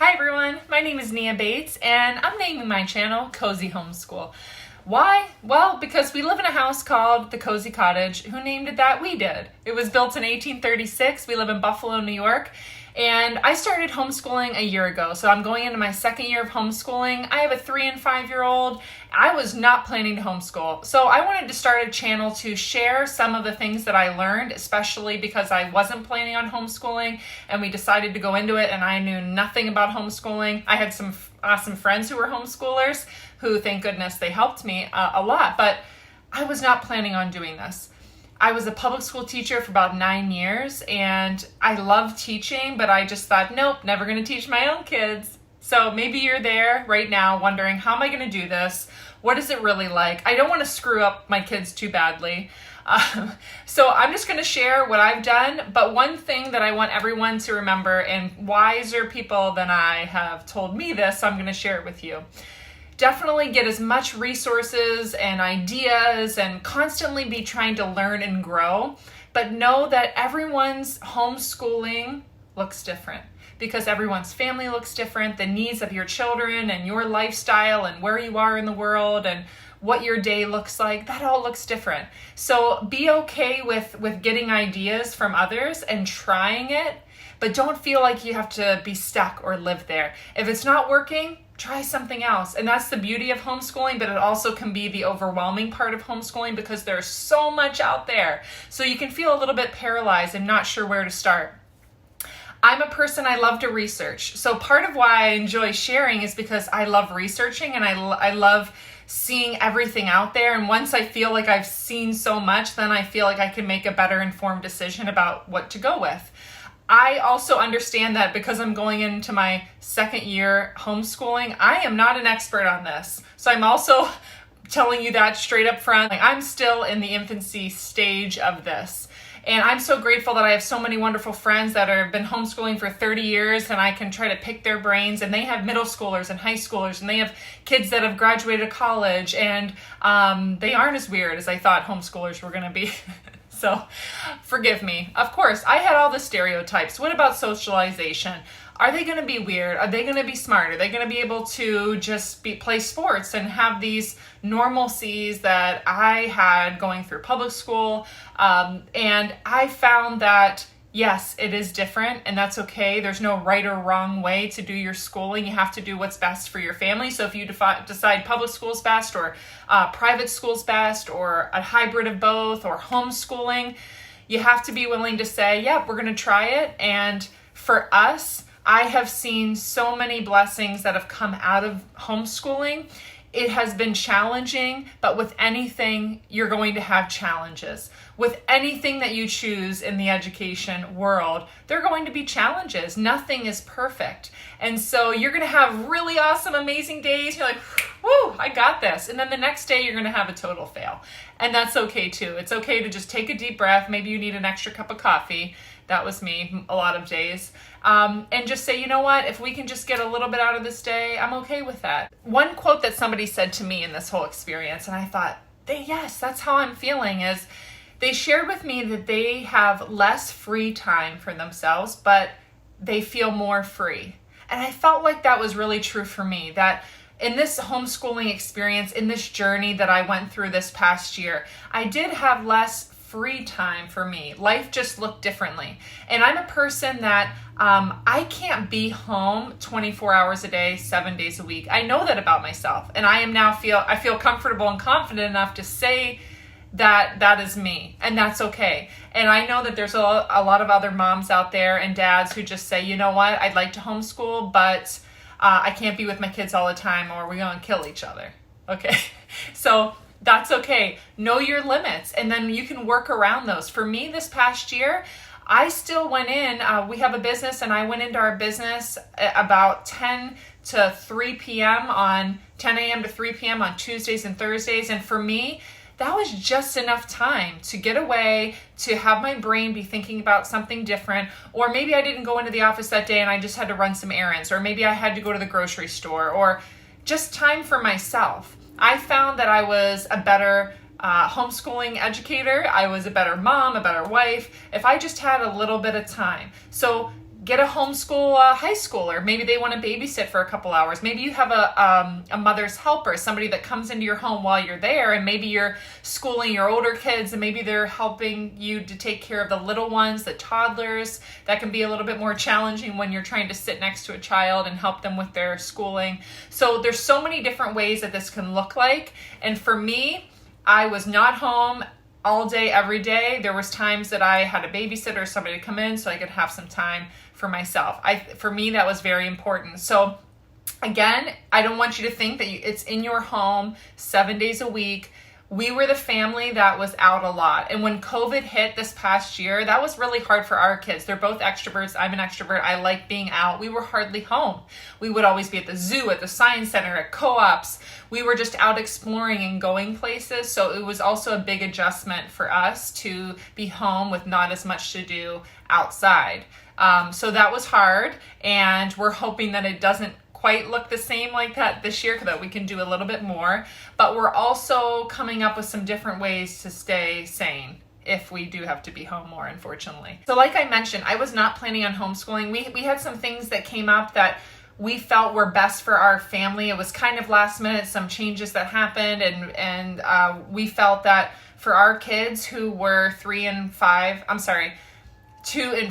Hi everyone, my name is Nia Bates and I'm naming my channel Cozy Homeschool. Why? Well, because we live in a house called the Cozy Cottage. Who named it that? We did. It was built in 1836. We live in Buffalo, New York. And I started homeschooling a year ago. So I'm going into my second year of homeschooling. I have a 3 and 5 year old. I was not planning to homeschool. So I wanted to start a channel to share some of the things that I learned, especially because I wasn't planning on homeschooling and we decided to go into it and I knew nothing about homeschooling. I had some awesome friends who were homeschoolers who, thank goodness, they helped me a lot, but I was not planning on doing this. I was a public school teacher for about 9 years and I love teaching, but I just thought, nope, never going to teach my own kids. So maybe you're there right now wondering, how am I going to do this? What is it really like? I don't want to screw up my kids too badly. So I'm just going to share what I've done. But one thing that I want everyone to remember, and wiser people than I have told me this, so I'm going to share it with you. Definitely get as much resources and ideas and constantly be trying to learn and grow. But know that everyone's homeschooling looks different because everyone's family looks different. The needs of your children and your lifestyle and where you are in the world and what your day looks like, that all looks different. So be okay with getting ideas from others and trying it, but don't feel like you have to be stuck or live there. If it's not working, try something else. And that's the beauty of homeschooling, but it also can be the overwhelming part of homeschooling because there's so much out there. So you can feel a little bit paralyzed and not sure where to start. I'm a person, I love to research. So part of why I enjoy sharing is because I love researching and I love seeing everything out there. And once I feel like I've seen so much, then I feel like I can make a better informed decision about what to go with. I also understand that because I'm going into my second year homeschooling, I am not an expert on this. So I'm also telling you that straight up front. I'm still in the infancy stage of this. And I'm so grateful that I have so many wonderful friends that have been homeschooling for 30 years and I can try to pick their brains, and they have middle schoolers and high schoolers and they have kids that have graduated college, and they aren't as weird as I thought homeschoolers were going to be. So forgive me. Of course, I had all the stereotypes. What about socialization? Are they going to be weird? Are they going to be smart? Are they going to be able to just play sports and have these normalcies that I had going through public school? And I found that, yes, it is different, and that's okay. There's no right or wrong way to do your schooling. You have to do what's best for your family. So if you decide public school's best or private school's best or a hybrid of both or homeschooling, you have to be willing to say, yeah, we're going to try it. And for us, I have seen so many blessings that have come out of homeschooling. It has been challenging, but with anything, you're going to have challenges. With anything that you choose in the education world, there are going to be challenges. Nothing is perfect. And so you're going to have really awesome, amazing days. You're like, whoo, I got this. And then the next day, you're going to have a total fail. And that's okay too. It's okay to just take a deep breath. Maybe you need an extra cup of coffee. That was me a lot of days. And just say, you know what, if we can just get a little bit out of this day, I'm okay with that. One quote that somebody said to me in this whole experience, and I thought, yes, that's how I'm feeling, is they shared with me that they have less free time for themselves, but they feel more free. And I felt like that was really true for me, that in this homeschooling experience, in this journey that I went through this past year, I did have less free time for me. Life just looked differently. And I'm a person that I can't be home 24 hours a day, 7 days a week. I know that about myself. And I feel comfortable and confident enough to say that is me, and that's okay. And I know that there's a lot of other moms out there and dads who just say, you know what, I'd like to homeschool, but I can't be with my kids all the time or we're going to kill each other. Okay. So that's okay. Know your limits, and then you can work around those. For me, this past year, I still went in, we have a business, and I went into our business about 10 to 3 p.m. on 10 a.m. to 3 p.m. on Tuesdays and Thursdays. And for me, that was just enough time to get away, to have my brain be thinking about something different. Or maybe I didn't go into the office that day and I just had to run some errands, or maybe I had to go to the grocery store, or just time for myself. I found that I was a better homeschooling educator. I was a better mom, a better wife, if I just had a little bit of time. So get a homeschool high schooler. Maybe they want to babysit for a couple hours. Maybe you have a mother's helper, somebody that comes into your home while you're there, and maybe you're schooling your older kids, and maybe they're helping you to take care of the little ones, the toddlers. That can be a little bit more challenging when you're trying to sit next to a child and help them with their schooling. So there's so many different ways that this can look like. And for me, I was not home all day, every day. There was times that I had a babysitter or somebody to come in so I could have some time for myself. For me, that was very important. So again, I don't want you to think that it's in your home 7 days a week. We were the family that was out a lot. And when COVID hit this past year, that was really hard for our kids. They're both extroverts. I'm an extrovert. I like being out. We were hardly home. We would always be at the zoo, at the science center, at co-ops. We were just out exploring and going places. So it was also a big adjustment for us to be home with not as much to do outside. So that was hard, and we're hoping that it doesn't quite look the same like that this year, that we can do a little bit more. But we're also coming up with some different ways to stay sane if we do have to be home more, unfortunately. So like I mentioned, I was not planning on homeschooling. We had some things that came up that we felt were best for our family. It was kind of last minute, some changes that happened, and we felt that for our kids who were 2 and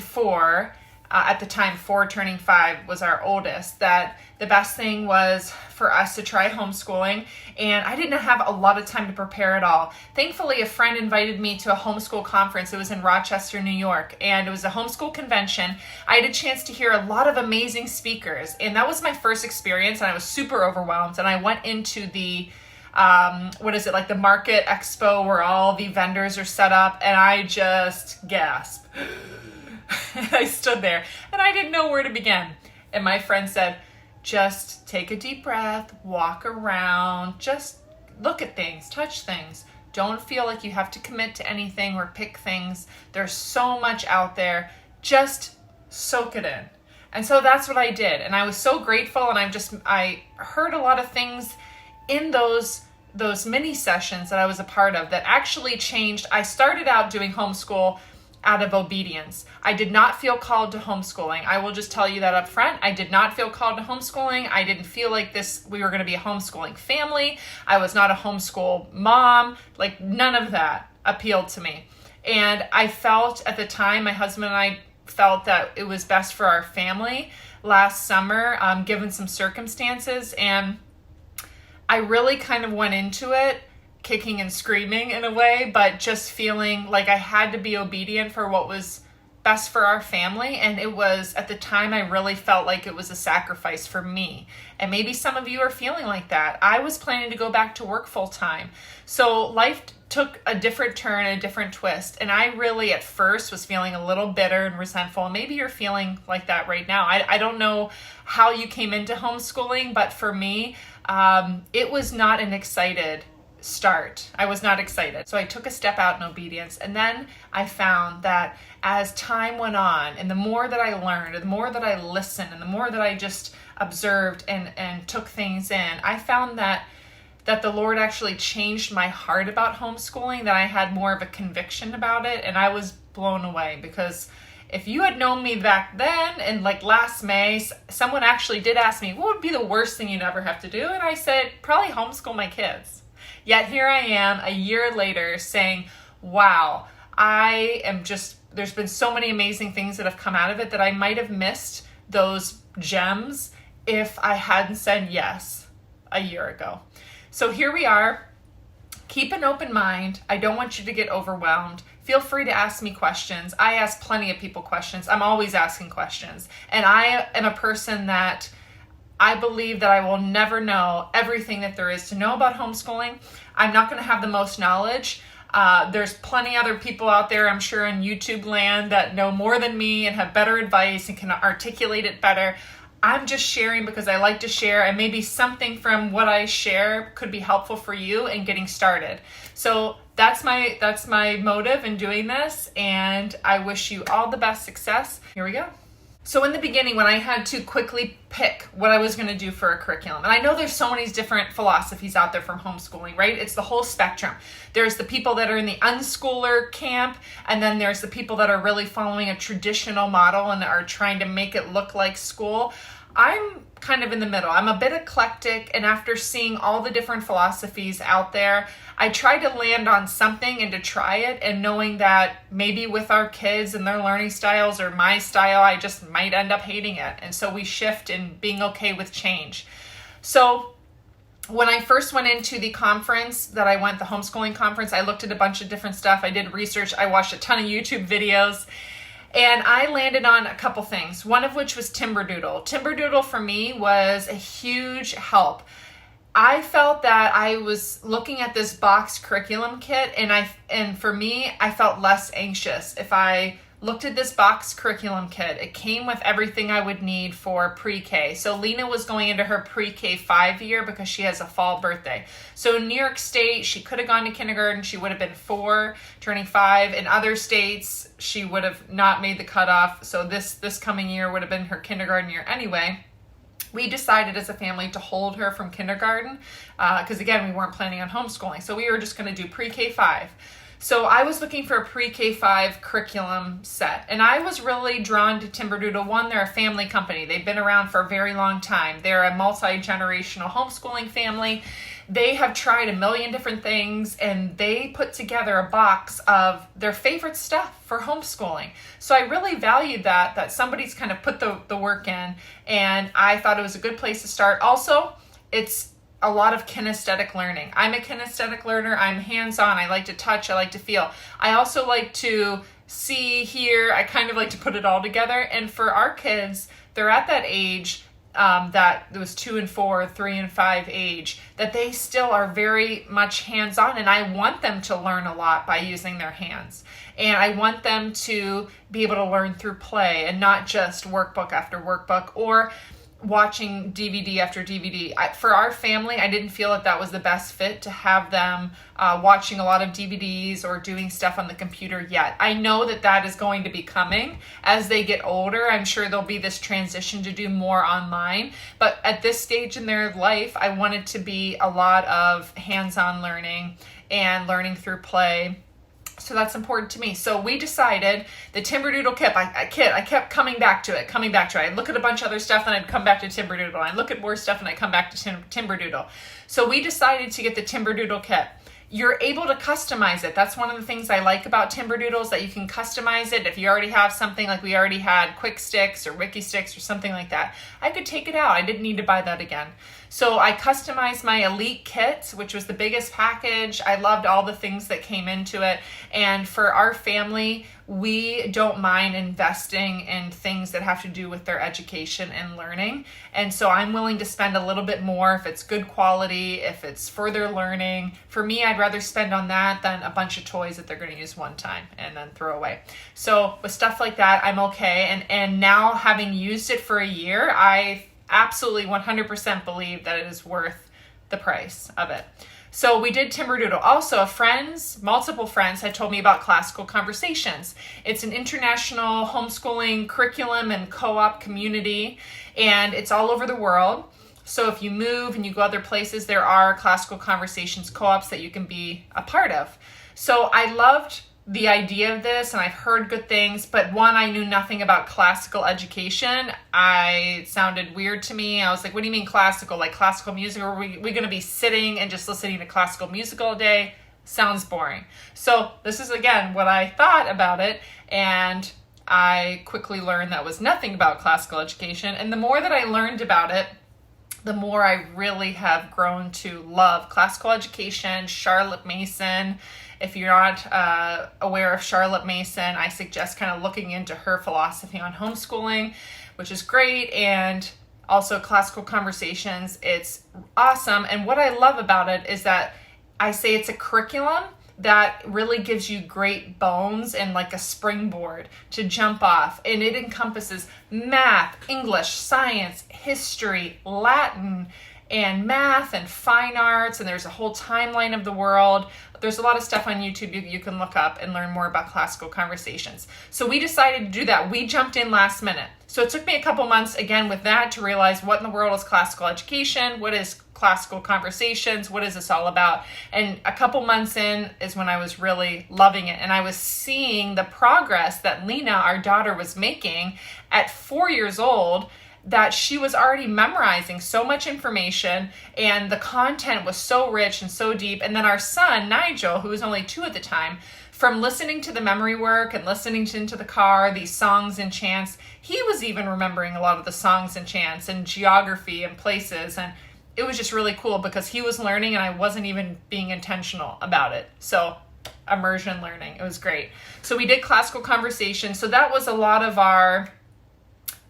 4, at the time, 4 turning 5 was our oldest, that the best thing was for us to try homeschooling. And I didn't have a lot of time to prepare at all. Thankfully, a friend invited me to a homeschool conference. It was in Rochester, New York, and it was a homeschool convention. I had a chance to hear a lot of amazing speakers, and that was my first experience, and I was super overwhelmed. And I went into the like the market expo where all the vendors are set up, and I just gasped. I stood there and I didn't know where to begin. And my friend said, just take a deep breath, walk around, just look at things, touch things. Don't feel like you have to commit to anything or pick things. There's so much out there. Just soak it in. And so that's what I did. And I was so grateful. And I heard a lot of things in those mini sessions that I was a part of that actually changed. I started out doing homeschool out of obedience. I did not feel called to homeschooling. I will just tell you that up front. I did not feel called to homeschooling. I didn't feel like we were going to be a homeschooling family. I was not a homeschool mom. Like, none of that appealed to me. And I felt at the time, my husband and I felt that it was best for our family last summer, given some circumstances. And I really kind of went into it kicking and screaming in a way, but just feeling like I had to be obedient for what was best for our family. And it was, at the time, I really felt like it was a sacrifice for me. And maybe some of you are feeling like that. I was planning to go back to work full time. So life took a different turn, a different twist. And I really, at first, was feeling a little bitter and resentful. Maybe you're feeling like that right now. I don't know how you came into homeschooling, but for me, it was not an excited start. I was not excited. So I took a step out in obedience. And then I found that as time went on, and the more that I learned, and the more that I listened, and the more that I just observed and took things in, I found that the Lord actually changed my heart about homeschooling, that I had more of a conviction about it. And I was blown away, because if you had known me back then, and like last May, someone actually did ask me, what would be the worst thing you'd ever have to do? And I said, probably homeschool my kids. Yet here I am a year later saying, wow, there's been so many amazing things that have come out of it that I might have missed those gems if I hadn't said yes a year ago. So here we are. Keep an open mind. I don't want you to get overwhelmed. Feel free to ask me questions. I ask plenty of people questions. I'm always asking questions. And I am a person that I believe that I will never know everything that there is to know about homeschooling. I'm not going to have the most knowledge. There's plenty other people out there, I'm sure, in YouTube land that know more than me and have better advice and can articulate it better. I'm just sharing because I like to share, and maybe something from what I share could be helpful for you in getting started. So that's my motive in doing this, and I wish you all the best success. Here we go. So in the beginning, when I had to quickly pick what I was going to do for a curriculum, and I know there's so many different philosophies out there from homeschooling, right? It's the whole spectrum. There's the people that are in the unschooler camp, and then there's the people that are really following a traditional model and are trying to make it look like school. I'm kind of in the middle. I'm a bit eclectic, and after seeing all the different philosophies out there, I tried to land on something and to try it, and knowing that maybe with our kids and their learning styles or my style, I just might end up hating it. And so we shift in being okay with change. So when I first went into the conference that I went, the homeschooling conference, I looked at a bunch of different stuff. I did research. I watched a ton of YouTube videos. And I landed on a couple things, one of which was Timberdoodle. Timberdoodle for me was a huge help. I felt that I was looking at this box curriculum kit, and for me, I felt less anxious. If I looked at this box curriculum kit, it came with everything I would need for pre-K. So Lena was going into her pre-K 5 year because she has a fall birthday. So in New York State, she could have gone to kindergarten. She would have been 4, turning 5. In other states, she would have not made the cutoff. So this coming year would have been her kindergarten year anyway. We decided as a family to hold her from kindergarten because, again, we weren't planning on homeschooling. So we were just going to do pre-K 5. So I was looking for a pre-K 5 curriculum set, and I was really drawn to Timberdoodle. One, they're a family company. They've been around for a very long time. They're a multi-generational homeschooling family. They have tried a million different things, and they put together a box of their favorite stuff for homeschooling. So I really valued that somebody's kind of put the work in, and I thought it was a good place to start. Also, it's a lot of kinesthetic learning. I'm a kinesthetic learner. I'm hands-on. I like to touch. I like to feel. I also like to see, hear. I kind of like to put it all together. And for our kids, they're at that age that it was 2 and 4, 3 and 5 age, that they still are very much hands-on. And I want them to learn a lot by using their hands. And I want them to be able to learn through play and not just workbook after workbook or watching DVD after DVD. For our family, I didn't feel that was the best fit to have them watching a lot of DVDs or doing stuff on the computer yet. I know that is going to be coming as they get older. I'm sure there'll be this transition to do more online. But at this stage in their life, I want it to be a lot of hands-on learning and learning through play. So that's important to me. So we decided the Timberdoodle Kit. I kept coming back to it. I'd look at a bunch of other stuff and I'd come back to Timberdoodle. I'd look at more stuff and I'd come back to Timberdoodle. So we decided to get the Timberdoodle Kit. You're able to customize it. That's one of the things I like about Timberdoodle is that you can customize it. If you already have something like we already had Quick Sticks or Wiki Sticks or something like that, I could take it out. I didn't need to buy that again. So I customized my Elite Kit, which was the biggest package. I loved all the things that came into it. And for our family, we don't mind investing in things that have to do with their education and learning. And so I'm willing to spend a little bit more if it's good quality, if it's further learning. For me, I'd rather spend on that than a bunch of toys that they're going to use one time and then throw away. So with stuff like that, I'm okay. And now having used it for a year, I absolutely 100% believe that it is worth the price of it. So we did Timberdoodle. Also, multiple friends had told me about Classical Conversations. It's an international homeschooling curriculum and co-op community, and it's all over the world. So if you move and you go other places, there are Classical Conversations co-ops that you can be a part of. So I loved the idea of this, and I've heard good things, but one, I knew nothing about classical education. It sounded weird to me. I was like, what do you mean classical? Like classical music? Or are we going to be sitting and just listening to classical music all day? Sounds boring. So this is, again, what I thought about it, and I quickly learned that was nothing about classical education. And the more that I learned about it, the more I really have grown to love classical education, Charlotte Mason. If you're not aware of Charlotte Mason, I suggest kind of looking into her philosophy on homeschooling, which is great, and also Classical Conversations. It's awesome, and what I love about it is that I say it's a curriculum that really gives you great bones and like a springboard to jump off, and it encompasses math, English, science, history, Latin, and math and fine arts, and there's a whole timeline of the world. There's a lot of stuff on YouTube you can look up and learn more about classical conversations. So we decided to do that. We jumped in last minute. So it took me a couple months, again, with that to realize what in the world is classical education, what is classical conversations, what is this all about? And a couple months in is when I was really loving it. And I was seeing the progress that Lena, our daughter, was making at 4 years old, that she was already memorizing so much information and the content was so rich and so deep. And then our son, Nigel, who was only 2 at the time, from listening to the memory work and listening to Into the Car, these songs and chants, he was even remembering a lot of the songs and chants and geography and places. And it was just really cool because he was learning and I wasn't even being intentional about it. So immersion learning, it was great. So we did classical conversation. So that was a lot of our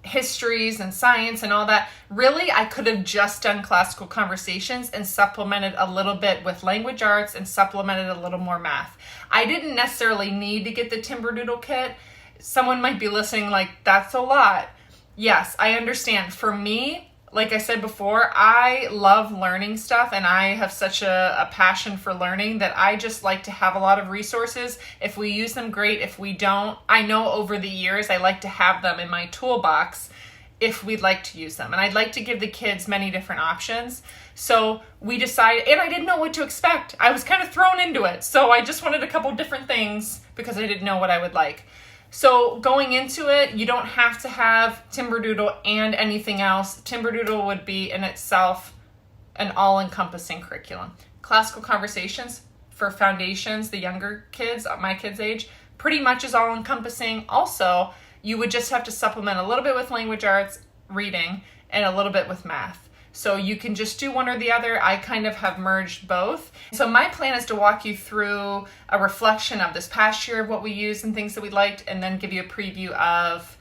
histories and science and all that. Really, I could have just done classical conversations and supplemented a little bit with language arts and supplemented a little more math. I didn't necessarily need to get the Timberdoodle Kit. Someone might be listening like, that's a lot. Yes, I understand. For me, like I said before, I love learning stuff and I have such a passion for learning that I just like to have a lot of resources. If we use them, great. If we don't, I know over the years I like to have them in my toolbox if we'd like to use them. And I'd like to give the kids many different options. So we decided, and I didn't know what to expect. I was kind of thrown into it. So I just wanted a couple different things because I didn't know what I would like. So going into it, you don't have to have Timberdoodle and anything else. Timberdoodle would be in itself an all-encompassing curriculum. Classical conversations for foundations, the younger kids, my kids' age, pretty much is all-encompassing. Also, you would just have to supplement a little bit with language arts, reading, and a little bit with math. So you can just do one or the other. I kind of have merged both. So my plan is to walk you through a reflection of this past year of what we used and things that we liked, and then give you a preview of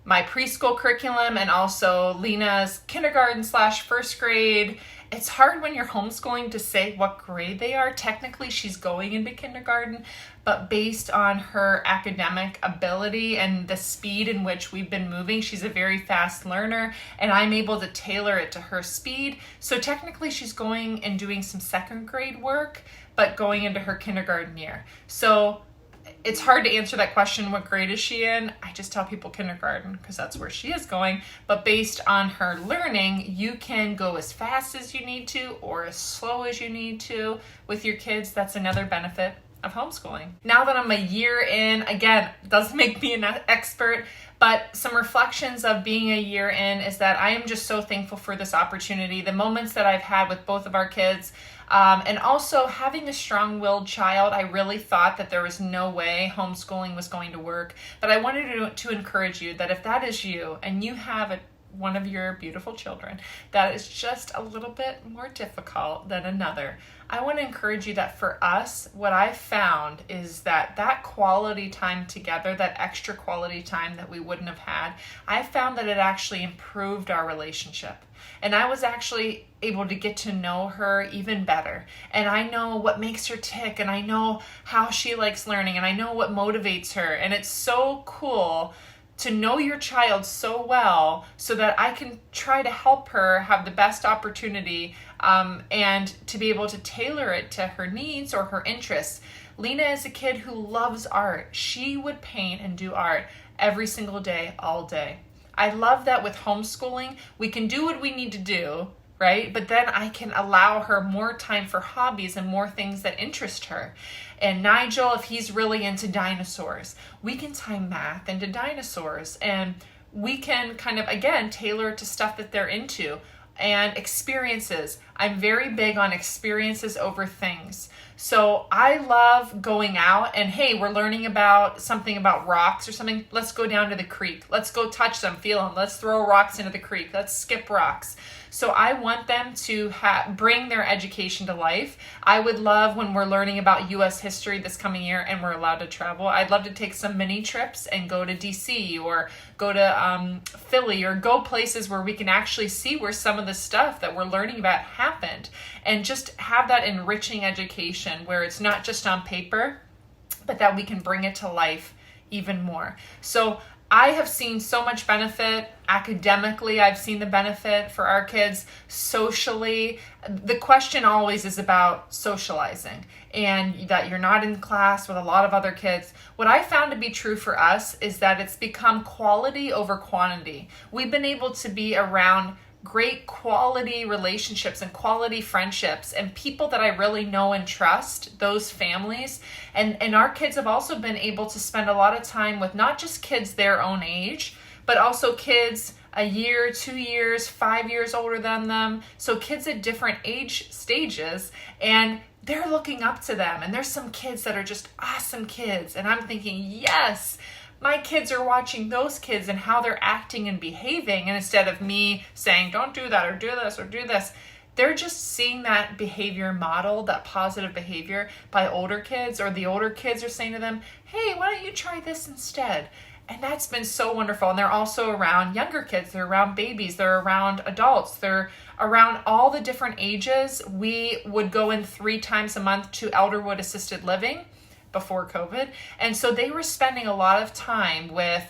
my preschool curriculum and also Lena's kindergarten/first grade. It's hard when you're homeschooling to say what grade they are. Technically, she's going into kindergarten, but based on her academic ability and the speed in which we've been moving, she's a very fast learner, and I'm able to tailor it to her speed. So technically, she's going and doing some second grade work, but going into her kindergarten year. So it's hard to answer that question, what grade is she in? I just tell people kindergarten because that's where she is going. But based on her learning, you can go as fast as you need to or as slow as you need to with your kids. That's another benefit of homeschooling. Now that I'm a year in, again, doesn't make me an expert, but some reflections of being a year in is that I am just so thankful for this opportunity, the moments that I've had with both of our kids. And also having a strong-willed child, I really thought that there was no way homeschooling was going to work. But I wanted to encourage you that if that is you and you have one of your beautiful children that is just a little bit more difficult than another, I want to encourage you that for us, what I found is that quality time together, that extra quality time that we wouldn't have had, I found that it actually improved our relationship. And I was actually able to get to know her even better. And I know what makes her tick, and I know how she likes learning, and I know what motivates her. And it's so cool to know your child so well so that I can try to help her have the best opportunity and to be able to tailor it to her needs or her interests. Lena is a kid who loves art. She would paint and do art every single day, all day. I love that with homeschooling, we can do what we need to do, right? But then I can allow her more time for hobbies and more things that interest her. And Nigel, if he's really into dinosaurs, we can tie math into dinosaurs, and we can kind of, again, tailor it to stuff that they're into. And experiences. I'm very big on experiences over things. So I love going out and, hey, we're learning about something about rocks or something. Let's go down to the creek. Let's go touch them, feel them. Let's throw rocks into the creek. Let's skip rocks. So I want them to bring their education to life. I would love when we're learning about U.S. history this coming year and we're allowed to travel, I'd love to take some mini trips and go to D.C. or go to Philly or go places where we can actually see where some of the stuff that we're learning about happened, and just have that enriching education where it's not just on paper, but that we can bring it to life even more. So I have seen so much benefit academically. I've seen the benefit for our kids socially. The question always is about socializing and that you're not in class with a lot of other kids. What I found to be true for us is that it's become quality over quantity. We've been able to be around great quality relationships and quality friendships and people that I really know and trust, those families. And our kids have also been able to spend a lot of time with not just kids their own age, but also kids a year, 2 years, 5 years older than them. So kids at different age stages, and they're looking up to them. And there's some kids that are just awesome kids. And I'm thinking, yes, my kids are watching those kids and how they're acting and behaving. And instead of me saying, don't do that or do this or do this, they're just seeing that behavior model, that positive behavior by older kids, or the older kids are saying to them, hey, why don't you try this instead? And that's been so wonderful. And they're also around younger kids. They're around babies. They're around adults. They're around all the different ages. We would go in 3 times a month to Elderwood Assisted Living before COVID. And so they were spending a lot of time with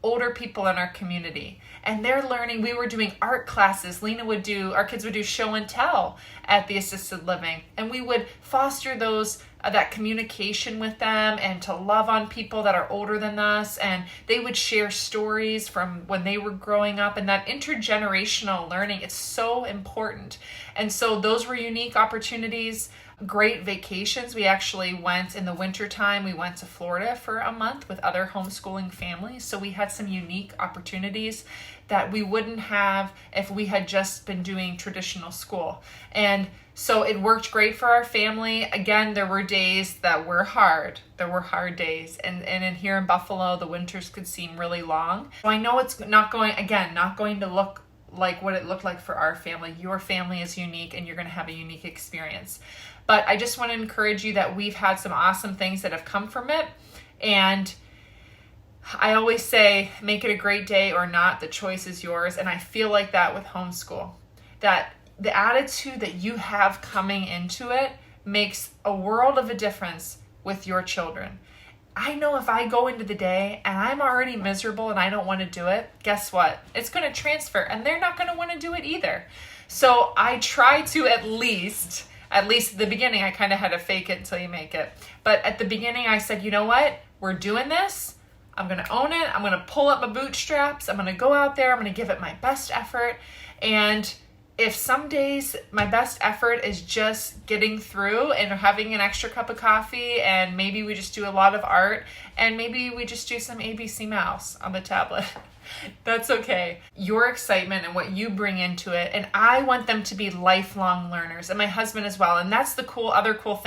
older people in our community. And they're learning. We were doing art classes. Our kids would do show and tell at the assisted living. And we would foster that communication with them and to love on people that are older than us. And they would share stories from when they were growing up, and that intergenerational learning, it's so important. And so those were unique opportunities. Great vacations. We actually went in the wintertime. We went to Florida for a month with other homeschooling families. So we had some unique opportunities that we wouldn't have if we had just been doing traditional school. And so it worked great for our family. Again, there were days that were hard. There were hard days. And in here in Buffalo, the winters could seem really long. So I know it's not going to look like what it looked like for our family. Your family is unique and you're going to have a unique experience. But I just want to encourage you that we've had some awesome things that have come from it. And I always say, make it a great day or not, the choice is yours. And I feel like that with homeschool, that the attitude that you have coming into it makes a world of a difference with your children. I know if I go into the day and I'm already miserable and I don't want to do it, guess what? It's going to transfer and they're not going to want to do it either. So I try to at least at the beginning, I kind of had to fake it until you make it. But at the beginning, I said, you know what? We're doing this. I'm going to own it. I'm going to pull up my bootstraps. I'm going to go out there. I'm going to give it my best effort. And if some days my best effort is just getting through and having an extra cup of coffee, and maybe we just do a lot of art, and maybe we just do some ABC Mouse on the tablet, that's okay. Your excitement and what you bring into it, and I want them to be lifelong learners, and my husband as well. And that's the other cool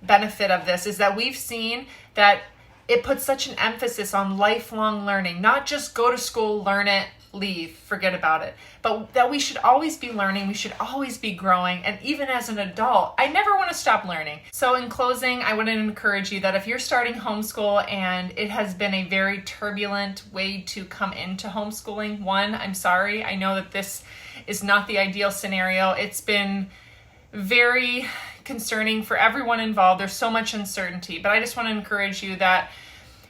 benefit of this, is that we've seen that it puts such an emphasis on lifelong learning, not just go to school, learn it, leave, forget about it, but that we should always be learning, we should always be growing. And even as an adult, I never want to stop learning. So in closing, I want to encourage you that if you're starting homeschool and it has been a very turbulent way to come into homeschooling, I'm sorry. I know that this is not the ideal scenario. It's been very concerning for everyone involved. There's so much uncertainty, but I just want to encourage you that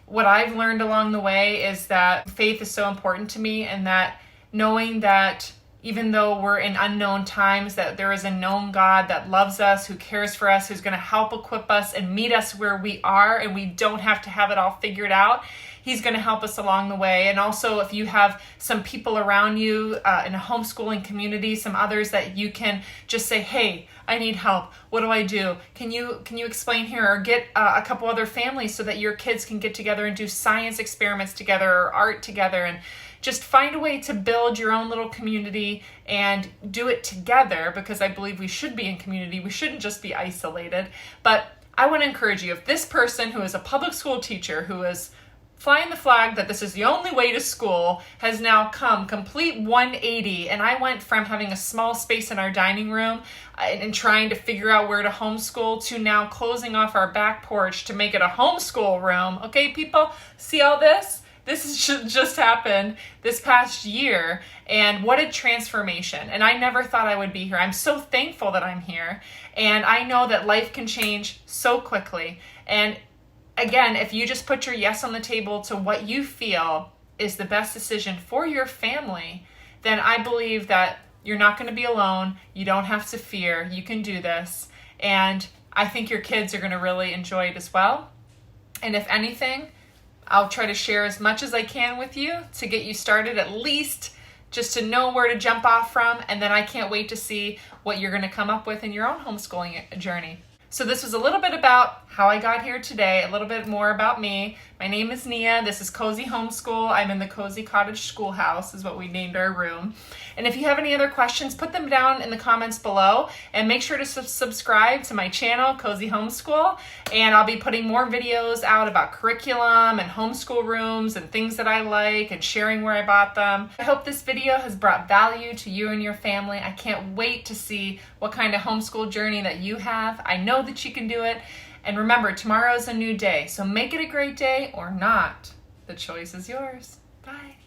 what I've learned along the way is that faith is so important to me, and that knowing that even though we're in unknown times, that there is a known God that loves us, who cares for us, who's going to help equip us and meet us where we are, and we don't have to have it all figured out. He's going to help us along the way. And also, if you have some people around you in a homeschooling community, some others that you can just say, hey, I need help. What do I do? Can you explain here? Or get a couple other families so that your kids can get together and do science experiments together or art together, and just find a way to build your own little community and do it together, because I believe we should be in community. We shouldn't just be isolated. But I want to encourage you, if this person who is a public school teacher, who is flying the flag that this is the only way to school, has now come complete 180, and I went from having a small space in our dining room and trying to figure out where to homeschool to now closing off our back porch to make it a homeschool room. Okay, people, see all this? This has just happened this past year, and what a transformation. And I never thought I would be here. I'm so thankful that I'm here, and I know that life can change so quickly. And again, if you just put your yes on the table to what you feel is the best decision for your family, then I believe that you're not going to be alone. You don't have to fear. You can do this. And I think your kids are going to really enjoy it as well. And if anything, I'll try to share as much as I can with you to get you started, at least just to know where to jump off from. And then I can't wait to see what you're going to come up with in your own homeschooling journey. So this was a little bit about how I got here today, a little bit more about me. My name is Nia. This is Cozy Homeschool. I'm in the Cozy Cottage Schoolhouse is what we named our room. And if you have any other questions, put them down in the comments below, and make sure to subscribe to my channel, Cozy Homeschool. And I'll be putting more videos out about curriculum and homeschool rooms and things that I like and sharing where I bought them. I hope this video has brought value to you and your family. I can't wait to see what kind of homeschool journey that you have. I know that you can do it. And remember, tomorrow is a new day, so make it a great day or not. The choice is yours. Bye.